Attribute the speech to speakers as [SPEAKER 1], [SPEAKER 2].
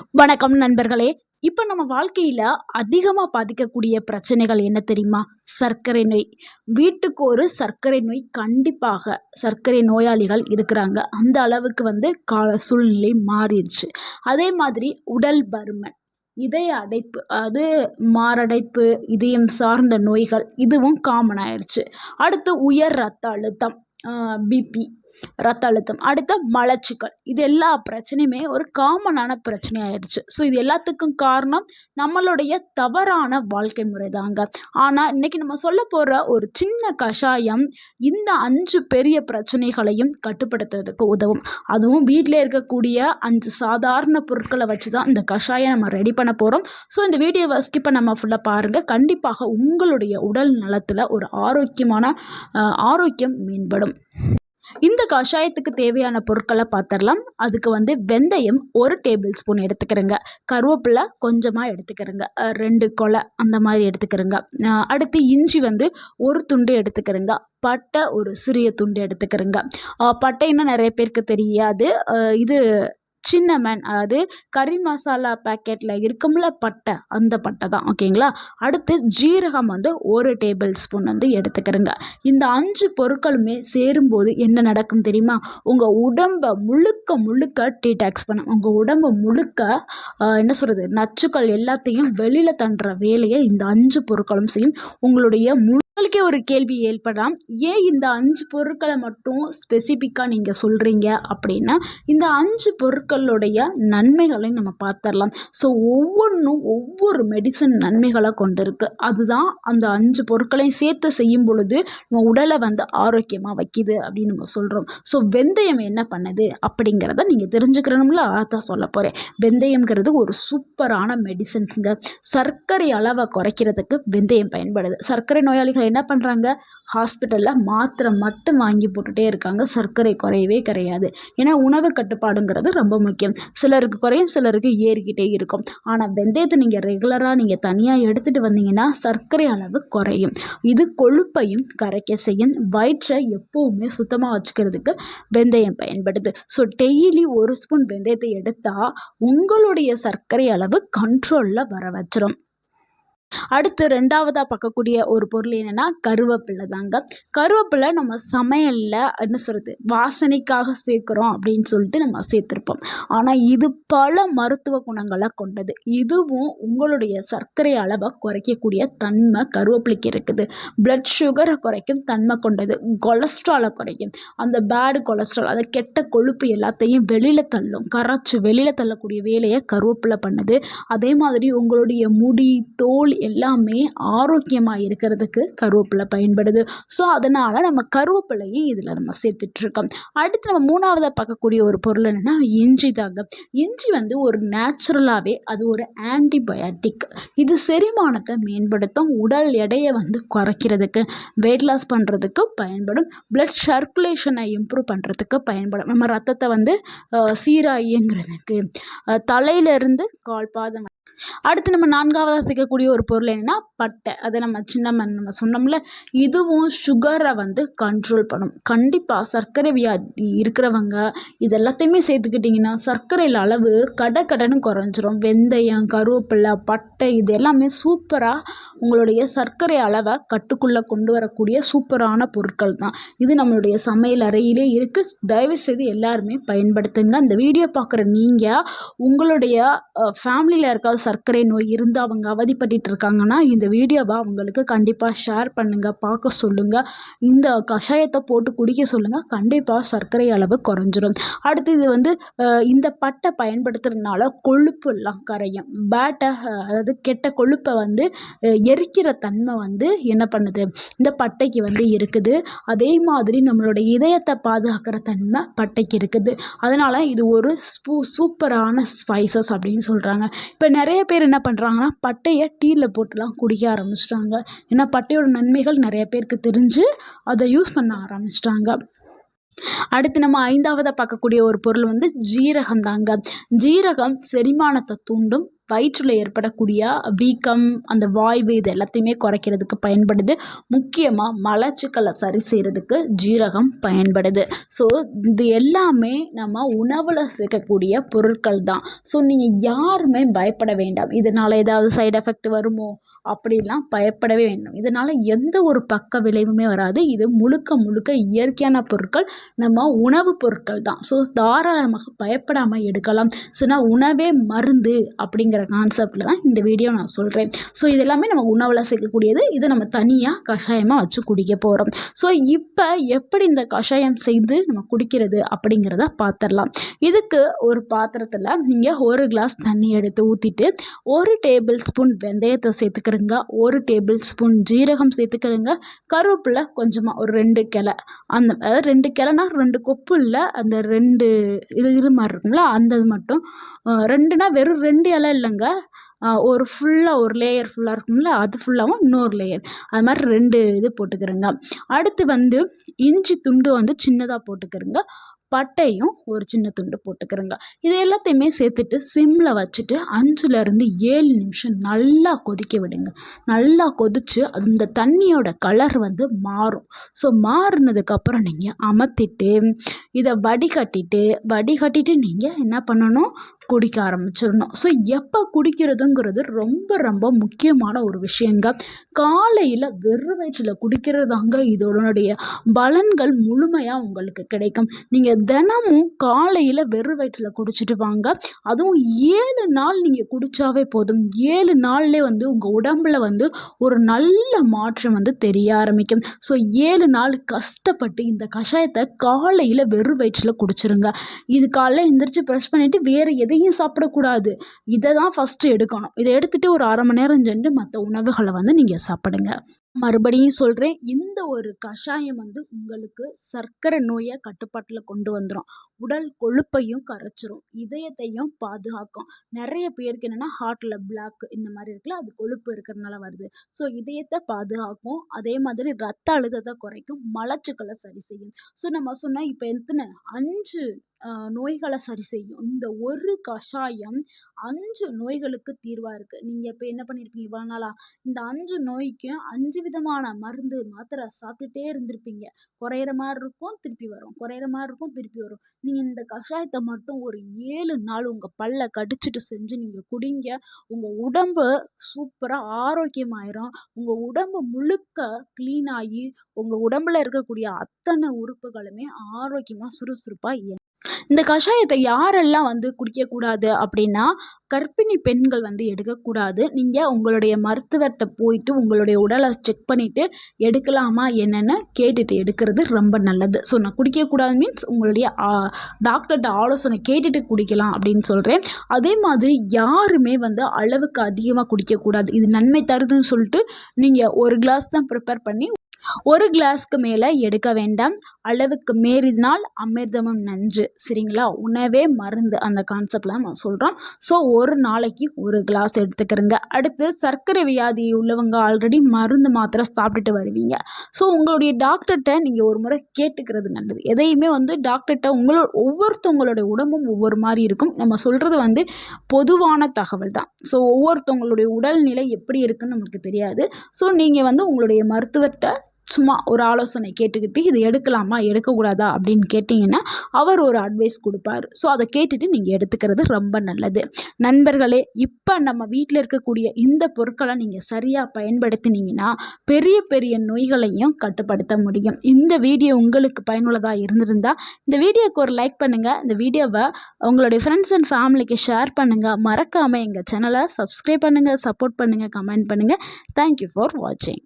[SPEAKER 1] வணக்கம் நண்பர்களே. இப்போ நம்ம வாழ்க்கையில் அதிகமாக பாதிக்கக்கூடிய பிரச்சனைகள் என்ன தெரியுமா? சர்க்கரை நோய். வீட்டுக்கு ஒரு சர்க்கரை நோய் கண்டிப்பாக சர்க்கரை நோயாளிகள் இருக்கிறாங்க. அந்த அளவுக்கு கால சூழ்நிலை மாறிடுச்சு. அதே மாதிரி உடல் பருமன், இதய அடைப்பு, அது மாரடைப்பு, இதயம் சார்ந்த நோய்கள் இதுவும் காமன் ஆயிடுச்சு. அடுத்து உயர் ரத்த அழுத்தம், பிபி, ரத்த அழுத்தம், அடுத்த மலச்சிக்கல், இது எல்லா பிரச்சனையுமே ஒரு காமனான பிரச்சனை ஆயிடுச்சு. ஸோ இது எல்லாத்துக்கும் காரணம் நம்மளுடைய தவறான வாழ்க்கை முறை தாங்க. ஆனால் இன்னைக்கு நம்ம சொல்ல போகிற ஒரு சின்ன கஷாயம் இந்த 5 பெரிய பிரச்சனைகளையும் கட்டுப்படுத்துறதுக்கு உதவும். அதுவும் வீட்டில் இருக்கக்கூடிய 5 சாதாரண பொருட்களை வச்சு தான் இந்த கஷாயம் நம்ம ரெடி பண்ண போகிறோம். ஸோ இந்த வீடியோவை ஸ்கிப் பண்ணாமல் ஃபுல்லாக பாருங்கள். கண்டிப்பாக உங்களுடைய உடல் நலத்தில் ஒரு ஆரோக்கியம் மேம்படும். இந்த கஷாயத்துக்கு தேவையான பொருட்களை பார்த்துடலாம். அதுக்கு வெந்தயம் 1 டேபிள் ஸ்பூன் எடுத்துக்கிறேங்க. கருவேப்பிலை கொஞ்சமாக எடுத்துக்கிறேங்க, 2 கொலை அந்த மாதிரி எடுத்துக்கிறேங்க. அடுத்து இஞ்சி 1 துண்டு எடுத்துக்கிறேங்க. பட்டை ஒரு சிறிய துண்டு எடுத்துக்கிறேங்க. பட்டைன்னா நிறைய பேருக்கு தெரியாது. இது சின்னமன், அதாவது கறி மசாலா பேக்கெட்டில் இருக்கும்ல பட்டை, அந்த பட்டை தான். ஓகேங்களா. அடுத்து ஜீரகம் 1 டேபிள் ஸ்பூன் எடுத்துக்கிறேங்க. இந்த 5 பொருட்களுமே சேரும்போது என்ன நடக்கும் தெரியுமா? உங்கள் உடம்பை முழுக்க டீடாக்ஸ் பண்ணும். உங்கள் உடம்பு முழுக்க என்ன சொல்கிறது, நச்சுக்கள் எல்லாத்தையும் வெளியில் தண்டுற வேலையை இந்த 5 பொருட்களும் செய்யும். உங்களுக்கே ஒரு கேள்வி ஏற்படலாம், ஏன் இந்த 5 பொருட்களை மட்டும் ஸ்பெசிஃபிக்காக நீங்கள் சொல்கிறீங்க அப்படின்னா, இந்த 5 பொருட்களுடைய நன்மைகளை நம்ம பார்த்துடலாம். ஸோ ஒவ்வொரு மெடிசன் நன்மைகளை கொண்டு இருக்குது. அதுதான் அந்த 5 பொருட்களையும் சேர்த்து செய்யும் பொழுது நம்ம உடலை ஆரோக்கியமாக வைக்கிது அப்படின்னு நம்ம சொல்கிறோம். ஸோ வெந்தயம் என்ன பண்ணுது அப்படிங்கிறத நீங்கள் தெரிஞ்சுக்கிறணும்ல, அதான் சொல்ல போகிறேன். வெந்தயம்ங்கிறது ஒரு சூப்பரான மெடிசன்ஸுங்க. சர்க்கரை அளவை குறைக்கிறதுக்கு வெந்தயம் பயன்படுது. சர்க்கரை நோயாளிகள் என்ன பண்ணுறாங்க, ஹாஸ்பிட்டலில் மாத்திரை மட்டும் வாங்கி போட்டுகிட்டே இருக்காங்க. சர்க்கரை குறையவே கிடையாது. ஏன்னா உணவு கட்டுப்பாடுங்கிறது ரொம்ப முக்கியம். சிலருக்கு குறையும், சிலருக்கு ஏறிக்கிட்டே இருக்கும். ஆனால் வெந்தயத்தை நீங்கள் ரெகுலராக தனியாக எடுத்துகிட்டு வந்தீங்கன்னா சர்க்கரை அளவு குறையும். இது கொழுப்பையும் கரைக்க செய்யும். வயிற்றை எப்போவுமே சுத்தமாக வச்சுக்கிறதுக்கு வெந்தயம் பயன்படுது. ஸோ டெய்லி 1 ஸ்பூன் வெந்தயத்தை எடுத்தால் உங்களுடைய சர்க்கரை அளவு கண்ட்ரோலில் வர வச்சிரும். அடுத்து 2வதாக பார்க்கக்கூடிய ஒரு பொருள் என்னென்னா கருவேப்பிலை தாங்க. கருவேப்பிலை நம்ம சமையலில் என்ன சொல்கிறது, வாசனைக்காக சேர்க்குறோம் அப்படின்னு சொல்லிட்டு நம்ம சேர்த்துருப்போம். ஆனால் இது பல மருத்துவ குணங்களை கொண்டது. இதுவும் உங்களுடைய சர்க்கரை அளவை குறைக்கக்கூடிய தன்மை கருவேப்பிலைக்கு இருக்குது. பிளட் சுகரை குறைக்கும் தன்மை கொண்டது. கொலஸ்ட்ராலை குறைக்கும். அந்த பேடு கொலஸ்ட்ரால், அதை கெட்ட கொழுப்பு எல்லாத்தையும் வெளியில் தள்ளும். கரைச்சி வெளியில் தள்ளக்கூடிய வேலையை கருவேப்பிலை பண்ணுது. அதே மாதிரி உங்களுடைய முடி, தோல் எல்லாமே ஆரோக்கியமாக இருக்கிறதுக்கு கருவேப்பிலை பயன்படுது. ஸோ அதனால் நம்ம கருவேப்பிலையும் இதில் நம்ம சேர்த்துட்ருக்கோம். அடுத்து நம்ம 3வதாக பார்க்கக்கூடிய ஒரு பொருள் என்னென்னா இஞ்சி தாங்க. இஞ்சி ஒரு நேச்சுரலாகவே அது ஒரு ஆன்டிபயாட்டிக். இது செரிமானத்தை மேம்படுத்தும். உடல் எடையை குறைக்கிறதுக்கு, வெயிட் லாஸ் பண்ணுறதுக்கு பயன்படும். பிளட் சர்க்குலேஷனை இம்ப்ரூவ் பண்ணுறதுக்கு பயன்படும். நம்ம ரத்தத்தை சீராக இயங்குறதுக்கு, தலையிலேருந்து கால்பாதம். அடுத்து நம்ம 4வதாக சேர்க்கக்கூடிய ஒரு பொருள் என்னென்னா பட்டை. அதை நம்ம சொன்னோம்ல, இதுவும் சுகரை கண்ட்ரோல் பண்ணும். கண்டிப்பாக சர்க்கரை வியாதி இருக்கிறவங்க இது எல்லாத்தையுமே சேர்த்துக்கிட்டிங்கன்னா சர்க்கரையில் அளவு கடன்னு குறைஞ்சிரும். வெந்தயம், கருவேப்பிலை, பட்டை இது எல்லாமே சூப்பராக உங்களுடைய சர்க்கரை அளவை கட்டுக்குள்ளே கொண்டு வரக்கூடிய சூப்பரான பொருட்கள் தான். இது நம்மளுடைய சமையல் அறையிலே இருக்குது. தயவுசெய்து எல்லாருமே பயன்படுத்துங்க. இந்த வீடியோ பார்க்குற நீங்கள் உங்களுடைய ஃபேமிலியில் இருக்க சர்க்கரை நோய் இருந்து அவங்க அவதிப்பட்டு இருக்காங்கன்னா இந்த வீடியோவை அவங்களுக்கு கண்டிப்பாக ஷேர் பண்ணுங்கள், பார்க்க சொல்லுங்கள். இந்த கஷாயத்தை போட்டு குடிக்க சொல்லுங்கள். கண்டிப்பாக சர்க்கரை அளவு குறைஞ்சிரும். அடுத்து இது இந்த பட்டை பயன்படுத்துறதுனால கொழுப்பு எல்லாம் கரையும். அதாவது கெட்ட கொழுப்பை எரிக்கிற தன்மை என்ன பண்ணுது, இந்த பட்டைக்கு இருக்குது. அதே மாதிரி நம்மளோட இதயத்தை பாதுகாக்கிற தன்மை பட்டைக்கு இருக்குது. அதனால் இது ஒரு சூப்பரான ஸ்பைசஸ் அப்படின்னு சொல்கிறாங்க. இப்போ நிறைய பேர் என்ன பண்ணுறாங்கன்னா பட்டையை டீயில் போட்டுலாம் குடிக்க ஆரம்பிச்சிட்டாங்க. ஏன்னா பட்டையோட நன்மைகள் நிறைய பேருக்கு தெரிஞ்சு அதை யூஸ் பண்ண ஆரம்பிச்சிட்டாங்க. அடுத்து நம்ம 5வதாக பார்க்கக்கூடிய ஒரு பொருள் ஜீரகம் தாங்க. ஜீரகம் செரிமானத்தை தூண்டும், வயிற்றில் ஏற்படக்கூடிய வீக்கம், அந்த வாய்வு இது எல்லாத்தையுமே குறைக்கிறதுக்கு பயன்படுது. முக்கியமாக மலச்சிக்கலை சரி செய்கிறதுக்கு ஜீரகம் பயன்படுது. ஸோ இது எல்லாமே நம்ம உணவில் சேர்க்கக்கூடிய பொருட்கள் தான். ஸோ நீங்கள் யாருமே பயப்பட வேண்டாம். இதனால் ஏதாவது சைடு எஃபெக்ட் வருமோ அப்படிலாம் பயப்படவே வேண்டாம். இதனால் எந்த ஒரு பக்க விளைவுமே வராது. இது முழுக்க முழுக்க இயற்கையான பொருட்கள், நம்ம உணவுப் பொருட்கள் தான். ஸோ தாராளமாக பயப்படாமல் எடுக்கலாம். ஸோ நான் உணவே மருந்து அப்படிங்கிற கான்செப்டில் தான் இந்த வீடியோ நான் சொல்கிறேன். ஸோ இது எல்லாமே நம்ம உணவில் சேர்க்கக்கூடியது. இதை நம்ம தனியாக கஷாயமாக வச்சு குடிக்க போகிறோம். ஸோ இப்போ எப்படி இந்த கஷாயம் செய்து நம்ம குடிக்கிறது அப்படிங்கிறத பார்த்துடலாம். இதுக்கு ஒரு பாத்திரத்தில் நீங்கள் 1 கிளாஸ் தண்ணி எடுத்து ஊற்றிட்டு 1 டேபிள் ஸ்பூன் வெந்தயத்தை சேர்த்துக்கிறங்க, 1 டேபிள் ஸ்பூன் ஜீரகம் சேர்த்துக்கிறங்க, கருவேப்பிலை கொஞ்சமாக ஒரு 2 கிளை, அந்த அதாவது 2 கிளைனா 2 கொப்பு இல்லை, அந்த 2 இது மாதிரி இருக்குங்களா அந்த இது மட்டும், 2னா வெறும் 2 இலை இல்லைங்க, ஒரு ஃபுல்லாக ஒரு லேயர் ஃபுல்லாக இருக்கும்ல அது ஃபுல்லாகவும் இன்னொரு லேயர், அது மாதிரி 2 இது போட்டுக்கிறேங்க. அடுத்து வந்து இஞ்சி துண்டு வந்து சின்னதாக போட்டுக்கிறேங்க, பட்டையும் ஒரு சின்ன துண்டு போட்டுக்கிறேங்க. இது எல்லாத்தையுமே சேர்த்துட்டு சிம்மில் வச்சுட்டு 5லேருந்து 7 நிமிஷம் நல்லா கொதிக்க விடுங்க. நல்லா கொதித்து அந்த தண்ணியோட கலர் வந்து மாறும். ஸோ மாறினதுக்கப்புறம் நீங்கள் அமர்த்திட்டு இதை வடிகட்டிட்டு நீங்கள் என்ன பண்ணணும், குடிக்க ஆரம்பிச்சிடணும். ஸோ எப்போ குடிக்கிறதுங்கிறது ரொம்ப ரொம்ப முக்கியமான ஒரு விஷயங்க. காலையில் வெறும் வயிற்றில் குடிக்கிறதாங்க இதோடைய பலன்கள் முழுமையாக உங்களுக்கு கிடைக்கும். நீங்கள் தினமும் காலையில் வெறும் வயிற்றில் குடிச்சிட்டு வாங்க. அதுவும் 7 நாள் நீங்கள் குடித்தாவே போதும். 7 நாள்லேயே வந்து உங்கள் உடம்புல வந்து ஒரு நல்ல மாற்றம் வந்து தெரிய ஆரம்பிக்கும். ஸோ 7 நாள் கஷ்டப்பட்டு இந்த கஷாயத்தை காலையில் வெறும் வயிற்றில் குடிச்சிருங்க. இது காலையில் எந்திரிச்சு ப்ரஷ் பண்ணிவிட்டு வேறு எதையும் சாப்பிடக்கூடாது. இதை தான் ஃபஸ்ட்டு எடுக்கணும். இதை எடுத்துகிட்டு ஒரு 1/2 மணி நேரம் சென்று மற்ற உணவுகளை வந்து நீங்கள் சாப்பிடுங்க. மறுபடியும் சொல்கிறேன், இந்த ஒரு கஷாயம் வந்து உங்களுக்கு சர்க்கரை நோயை கட்டுப்பாட்டில் கொண்டு வந்துடும். உடல் கொழுப்பையும் கரைச்சிரும், இதயத்தையும் பாதுகாக்கும். நிறைய பேருக்கு என்னென்னா ஹார்ட்டில் பிளாக் இந்த மாதிரி இருக்குல்ல, அது கொழுப்பு இருக்கிறதுனால வருது. ஸோ இதயத்தை பாதுகாக்கும், அதே மாதிரி ரத்த அழுத்தத்தை குறைக்கும், மலச்சிக்கலை சரி செய்யும். ஸோ நம்ம சொன்னால் இப்போ எத்தனை 5 நோய்களை சரி செய்யும். இந்த ஒரு கஷாயம் 5 நோய்களுக்கு தீர்வாக இருக்குது. நீங்கள் இப்போ என்ன பண்ணியிருப்பீங்க இவ்வளோ நாளாக, இந்த 5 நோய்க்கும் 5 விதமான மருந்து மாத்திரை சாப்பிட்டுட்டே இருந்திருப்பீங்க. குறையிற மாதிரி இருக்கும், திருப்பி வரும், குறையிற மாதிரி இருக்கும், திருப்பி வரும். நீங்கள் இந்த கஷாயத்தை மட்டும் ஒரு 7 நாள் உங்கள் பல்லை கடிச்சிட்டு செஞ்சு நீங்கள் குடிங்க. உங்கள் உடம்பு சூப்பராக ஆரோக்கியமாயிரும். உங்கள் உடம்பு முழுக்க க்ளீன் ஆகி உங்கள் உடம்புல இருக்கக்கூடிய அத்தனை உறுப்புகளுமே ஆரோக்கியமாக சுறுசுறுப்பாக. இந்த கஷாயத்தை யாரெல்லாம் வந்து குடிக்கக்கூடாது அப்படின்னா, கர்ப்பிணி பெண்கள் வந்து எடுக்கக்கூடாது. நீங்கள் உங்களுடைய மருத்துவர்கிட்ட போயிட்டு உங்களுடைய உடலை செக் பண்ணிவிட்டு எடுக்கலாமா என்னென்னு கேட்டுட்டு எடுக்கிறது ரொம்ப நல்லது. ஸோ நான் குடிக்கக்கூடாது மீன்ஸ் உங்களுடைய டாக்டர்கிட்ட ஆலோசனை கேட்டுட்டு குடிக்கலாம் அப்படின்னு சொல்கிறேன். அதே மாதிரி யாருமே வந்து அளவுக்கு அதிகமாக குடிக்கக்கூடாது. இது நன்மை தருதுன்னு சொல்லிட்டு நீங்கள் 1 கிளாஸ் தான் ப்ரிப்பேர் பண்ணி 1 கிளாஸ்க்கு மேலே எடுக்க வேண்டாம். அளவுக்கு மீறினால் அமிர்தமும் நஞ்சு, சரிங்களா? உணவே மருந்து, அந்த கான்செப்டில் நம்ம சொல்கிறோம். ஸோ ஒரு நாளைக்கு 1 கிளாஸ் எடுத்துக்கிறங்க. அடுத்து சர்க்கரை வியாதி உள்ளவங்க ஆல்ரெடி மருந்து மாத்திரை சாப்பிட்டுட்டு வருவீங்க. ஸோ உங்களுடைய டாக்டர்கிட்ட நீங்கள் ஒரு முறை கேட்டுக்கிறது நல்லது. எதையுமே வந்து டாக்டர்கிட்ட ஒவ்வொருத்தவங்களுடைய உடம்பும் ஒவ்வொரு மாதிரி இருக்கும். நம்ம சொல்கிறது வந்து பொதுவான தகவல் தான். ஸோ ஒவ்வொருத்தவங்களுடைய உடல்நிலை எப்படி இருக்குன்னு நமக்கு தெரியாது. ஸோ நீங்கள் வந்து உங்களுடைய மருத்துவர்கிட்ட சும்மா ஒரு ஆலோசனை கேட்டுக்கிட்டு இது எடுக்கலாமா எடுக்கக்கூடாதா அப்படின்னு கேட்டிங்கன்னா அவர் ஒரு அட்வைஸ் கொடுப்பார். ஸோ அதை கேட்டுட்டு நீங்கள் எடுத்துக்கிறது ரொம்ப நல்லது. நண்பர்களே, இப்போ நம்ம வீட்டில் இருக்கக்கூடிய இந்த பொருட்களை நீங்கள் சரியாக பயன்படுத்தினீங்கன்னா பெரிய பெரிய நோய்களையும் கட்டுப்படுத்த முடியும். இந்த வீடியோ உங்களுக்கு பயனுள்ளதாக இருந்திருந்தால் இந்த வீடியோக்கு ஒரு லைக் பண்ணுங்கள். இந்த வீடியோவை உங்களுடைய ஃப்ரெண்ட்ஸ் அண்ட் ஃபேமிலிக்கு ஷேர் பண்ணுங்கள். மறக்காமல் எங்கள் சேனலை சப்ஸ்கிரைப் பண்ணுங்கள், சப்போர்ட் பண்ணுங்கள், கமெண்ட் பண்ணுங்கள். தேங்க்யூ ஃபார் வாட்சிங்.